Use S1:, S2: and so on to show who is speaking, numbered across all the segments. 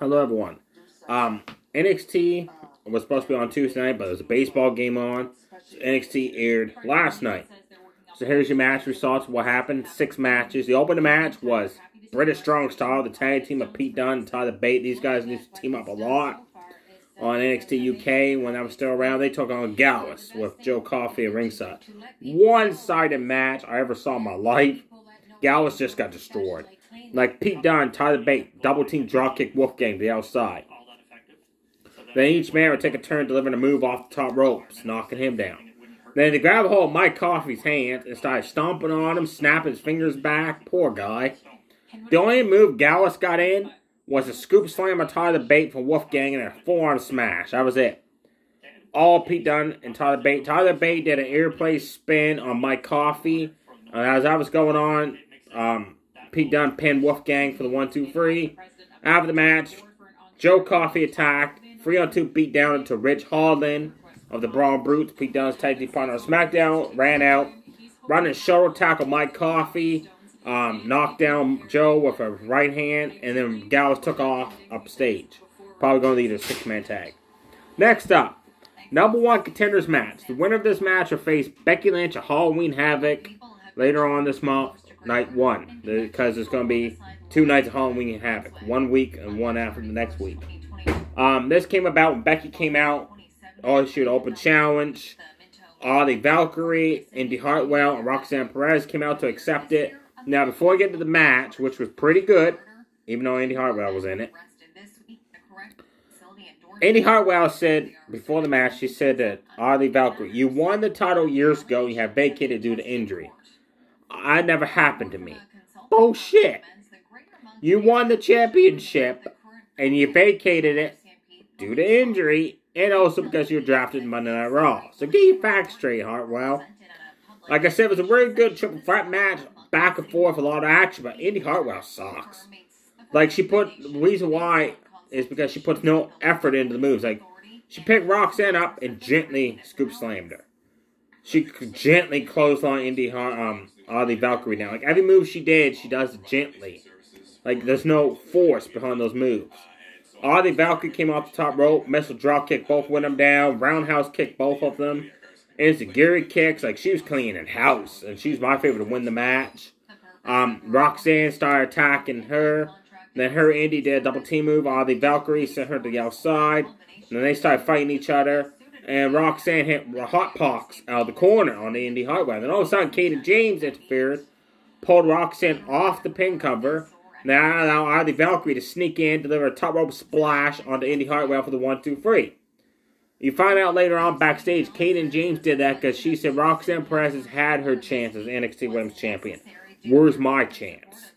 S1: Hello, everyone. NXT was supposed to be on Tuesday night, but there was a baseball game on. So NXT aired last night. So here's your match results. What happened? 6 matches. The opening match was British Strong Style, the tag team of Pete Dunne and Tyler Bate. These guys need to team up a lot on NXT UK when I was still around. They took on Gallus with Joe Coffey at ringside. One-sided match I ever saw in my life. Gallus just got destroyed. Like Pete Dunne, Tyler Bate, double team dropkick Wolfgang to the outside. Then each man would take a turn delivering a move off the top ropes, knocking him down. Then they grabbed a hold of Mike Coffey's hand and started stomping on him, snapping his fingers back. Poor guy. The only move Gallus got in was a scoop slam on Tyler Bate from Wolfgang and a forearm smash. That was it. All Pete Dunne and Tyler Bate. Tyler Bate did an airplane spin on Mike Coffey. As that was going on, Pete Dunne pinned Wolfgang for the 1-2-3. After the match, Joe Coffey attacked. 3-on-2 beat down into Rich Holland of the Braun Brutes. Pete Dunne's tag team partner on SmackDown ran out. Running shoulder tackle Mike Coffey. Knocked down Joe with a right hand. And then Gallus took off upstage. Probably going to lead a 6-man tag. Next up, #1 contenders match. The winner of this match will face Becky Lynch at Halloween Havoc later on this month. Night 1, because it's going to be 2 nights of Halloween Havoc, 1 week and 1 after the next week. This came about when Becky came out. Oh, she had an open challenge. The Valkyrie, Indy Hartwell, and Roxanne Perez came out to accept it. Now, before I get to the match, which was pretty good, even though Indy Hartwell was in it, Indy Hartwell said before the match, she said that the Valkyrie, you won the title years ago, you have vacated due to injury. That never happened to me. Bullshit. You won the championship, and you vacated it due to injury, and also because you were drafted in Monday Night Raw. So get your facts straight, Hartwell. Like I said, it was a very good triple threat match, back and forth, a lot of action, but Indy Hartwell sucks. Like, the reason why is because she puts no effort into the moves. Like, she picked Roxanne up and gently scoop slammed her. She gently clotheslined the Valkyrie now. Like, every move she did, she does it gently. Like, there's no force behind those moves. The Valkyrie came off the top rope, missile drop kick, both went them down, roundhouse kick, both of them. Enziguri kicks, like, she was cleaning house, and she was my favorite to win the match. Roxanne started attacking her. Then her and Indy did a double team move. The Valkyrie sent her to the outside. And then they started fighting each other. And Roxanne hit Hot Pox out of the corner on the Indy Hartwell. Then all of a sudden, Kaden James interfered, pulled Roxanne off the pin cover. Now allowed the Valkyrie to sneak in, deliver a top rope splash on the Indy Hartwell for the 1-2-3. You find out later on backstage, Kaden James did that because she said Roxanne Perez has had her chance as NXT Women's Champion. Where's my chance?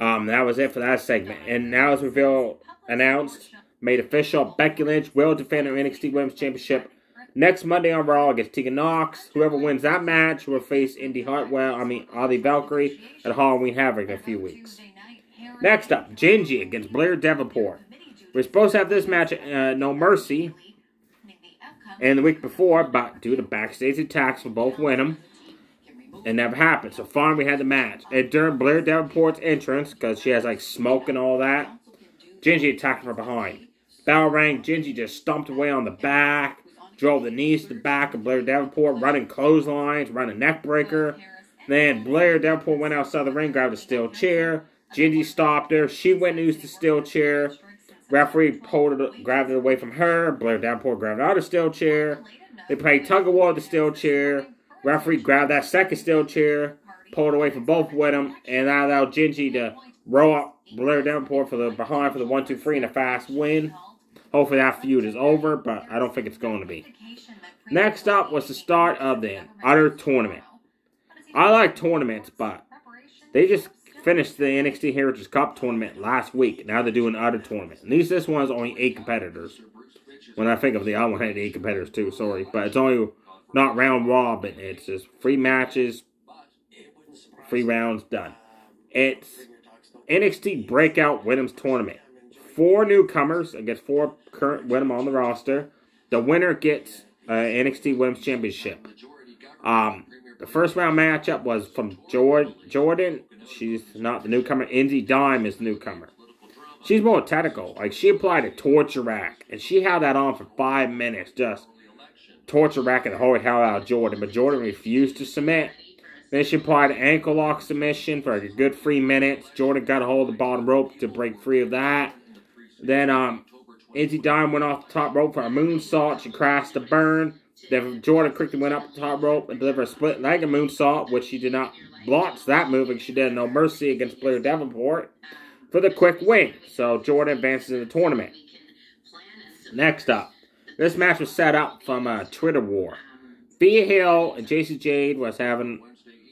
S1: That was it for that segment. And now it's announced, made official, Becky Lynch will defend her NXT Women's Championship next Monday on Raw against Tegan Nox. Whoever wins that match will face the Valkyrie at Halloween Havoc in a few weeks. Next up, Gingy against Blair Davenport. We're supposed to have this match at No Mercy and the week before, but due to backstage attacks from both Wenham, it never happened. So finally we had the match. And during Blair Davenport's entrance, because she has like smoke and all that, Gingy attacked from behind. Bell rang, Gingy just stomped away on the back, drove the knees to the back of Blair Davenport, running clotheslines, running neck breaker. Then Blair Davenport went outside the ring, grabbed a steel chair. Gingy stopped her. She went and used the steel chair. Referee grabbed it away from her. Blair Davenport grabbed out a steel chair. They played tug of war with the steel chair. Referee grabbed that second steel chair, pulled away from both with them, and that allowed Gingy to roll up Blair Davenport for the 1-2-3 and a fast win. Hopefully that feud is over, but I don't think it's going to be. Next up was the start of the Utter Tournament. I like tournaments, but they just finished the NXT Heritage Cup tournament last week. Now they're doing Utter Tournament. At least this one is only 8 competitors. When I think of the other one, had 8 competitors too, sorry. But it's only not round robin. It's just 3 matches, 3 rounds, done. It's NXT Breakout Women's Tournament. 4 newcomers against 4 current women on the roster. The winner gets NXT Women's Championship. The first round matchup was from Jordan. She's not the newcomer. Indy Dime is the newcomer. She's more technical. Like, she applied a torture rack, and she held that on for 5 minutes, just torture racking the whole hell out of Jordan. But Jordan refused to submit. Then she applied an ankle lock submission for a good 3 minutes. Jordan got a hold of the bottom rope to break free of that. Then Izzy Dime went off the top rope for a moonsault. She crashed the burn. Then Jordan quickly went up the top rope and delivered a split-legged moonsault, which she did not block that move, and she did No Mercy against Blair Davenport for the quick win. So Jordan advances in the tournament. Next up, this match was set up from a Twitter war. Thea Hill and Jacy Jayde was having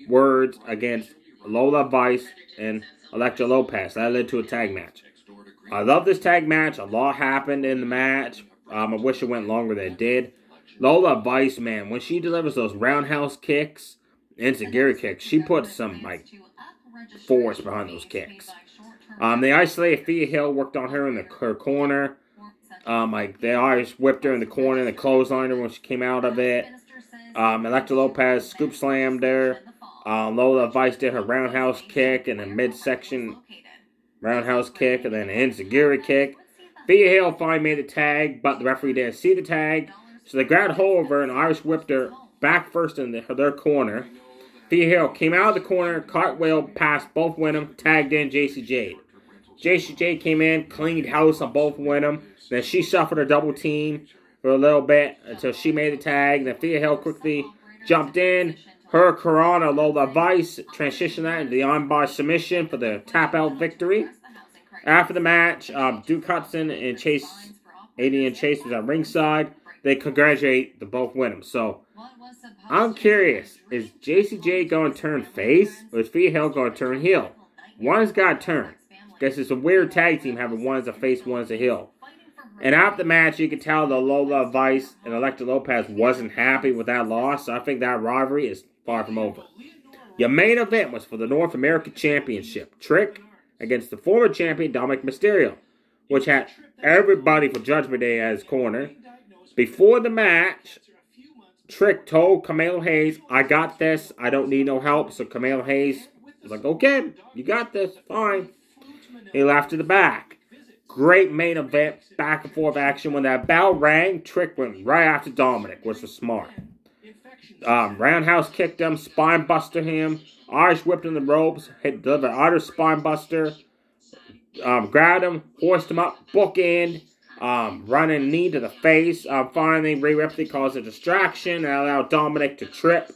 S1: words against Lola Vice and Elektra Lopez. That led to a tag match. I love this tag match. A lot happened in the match. I wish it went longer than it did. Lola Vice, man, when she delivers those roundhouse kicks, enziguri kicks, she puts some, like, force behind those kicks. They isolated Thea Hill, worked on her in her corner. They Irish whipped her in the corner and the clotheslined her when she came out of it. Elektra Lopez scoop slammed her. Lola Vice did her roundhouse kick and a midsection roundhouse kick and then an enziguri kick. Thea Hill finally made the tag, but the referee didn't see the tag. So they grabbed hold of her and Irish whipped her back first in their corner. Thea Hill came out of the corner, cartwheel past both Wyndham, tagged in Jacy Jayde. Jacy Jayde came in, cleaned house on both Wyndham. Then she suffered a double team for a little bit until she made the tag. Then Thea Hill quickly jumped in. Her Corona Lola Vice transitioned that into the armbar submission for the tap-out victory. After the match, Duke Hudson and Adrian Chase was at ringside. They congratulate the both Wyndham. So, I'm curious, is Jacy Jayde going to turn face, or is Thea Hill going to turn heel? One's got to turn. Guess it's a weird tag team having one as a face, one as a heel. And after the match, you could tell that Lola Vice and Elektra Lopez wasn't happy with that loss. So I think that rivalry is far from over. Your main event was for the North American Championship. Trick against the former champion, Dominik Mysterio, which had everybody for Judgment Day as corner. Before the match, Trick told Carmelo Hayes, I got this. I don't need no help. So Carmelo Hayes was like, okay, you got this. Fine. He left to the back. Great main event, back and forth action. When that bell rang, Trick went right after Dominik, which was smart. Roundhouse kicked him, spine buster him. Irish whipped in the ropes, delivered other spine buster. Grabbed him, hoisted him up, bookend. Running knee to the face. Finally, Rhea Ripley caused a distraction and allowed Dominik to trip.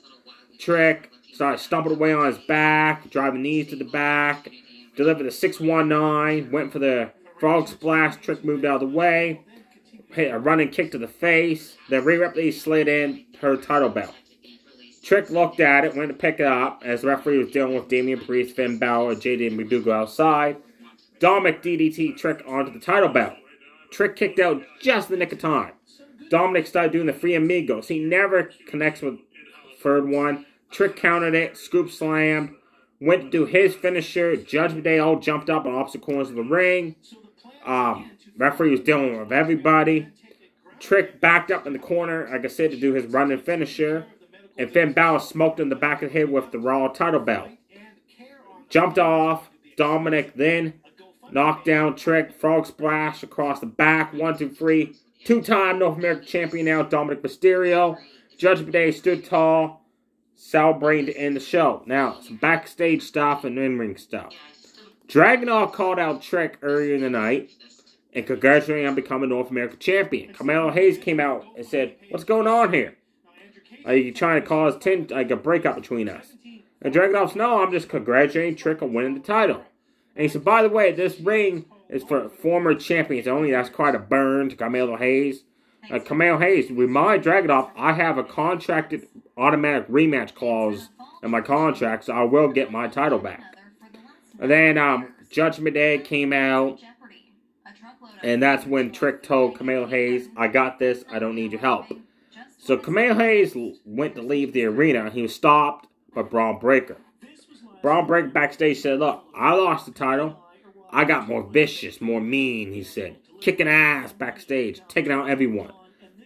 S1: Trick started stumping away on his back, driving knees to the back. Delivered the 619, went for the frog splash. Trick moved out of the way. Hit a running kick to the face. Then Rhea Ripley slid in her title belt. Trick looked at it, went to pick it up as the referee was dealing with Damian Priest, Finn Balor, JD McDougal outside. Dominik DDT Trick onto the title belt. Trick kicked out just in the nick of time. Dominik started doing the Free Amigos. He never connects with third one. Trick countered it, scoop slammed, went to do his finisher. Judgment Day all jumped up on opposite corners of the ring. Referee was dealing with everybody. Trick backed up in the corner, like I said, to do his running finisher. And Finn Balor smoked in the back of the head with the Raw title belt. Jumped off. Dominik then knocked down Trick. Frog splash across the back. 1, 2, 3. Two-time North American champion now, Dominik Mysterio. Judgment Day stood tall, celebrating to end the show. Now, some backstage stuff and in-ring stuff. Dragunov called out Trick earlier in the night and congratulating him on becoming North American champion. Carmelo Hayes came out and said, what's going on here? Are you trying to cause a breakup between us? And Dragunov said, no, I'm just congratulating Trick on winning the title. And he said, by the way, this ring is for former champions only. That's quite a burn to Carmelo Hayes. Carmelo Hayes, remind Dragunov, I have a contracted automatic rematch clause in my contract, so I will get my title back. And then Judgment Day came out, and that's when Trick told Carmelo Hayes, I got this, I don't need your help. So Carmelo Hayes went to leave the arena. He was stopped by Braun Breaker. Braun Breaker backstage said, look, I lost the title. I got more vicious, more mean, he said. Kicking ass backstage, taking out everyone.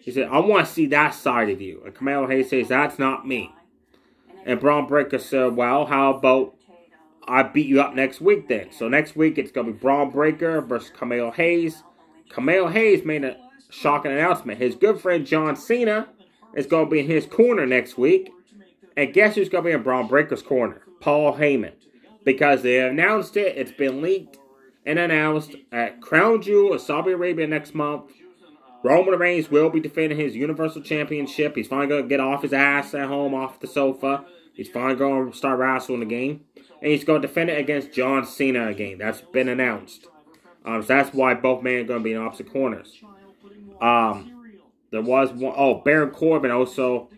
S1: He said, I want to see that side of you. And Carmelo Hayes says, that's not me. And Braun Breaker said, well, how about I beat you up next week then. So next week it's going to be Braun Breaker versus Camille Hayes. Camille Hayes made a shocking announcement. His good friend John Cena is going to be in his corner next week. And guess who's going to be in Braun Breaker's corner? Paul Heyman. Because they announced it, it's been leaked and announced at Crown Jewel of Saudi Arabia next month. Roman Reigns will be defending his Universal Championship. He's finally going to get off his ass at home, off the sofa. He's finally going to start wrestling again. And he's going to defend it against John Cena again. That's been announced. So that's why both men are going to be in opposite corners. There was one. Oh, Baron Corbin also.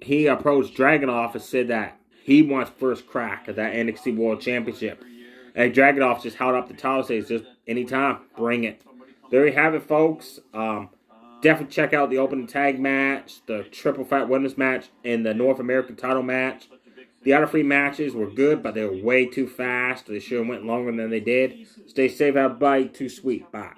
S1: He approached Dragunov and said that he wants first crack at that NXT World Championship. And Dragunov just held up the title, says just anytime, bring it. There you have it, folks. Definitely check out the opening tag match, the triple threat women's match, and the North American title match. The other 3 matches were good, but they were way too fast. They should have went longer than they did. Stay safe, everybody. Too sweet. Bye.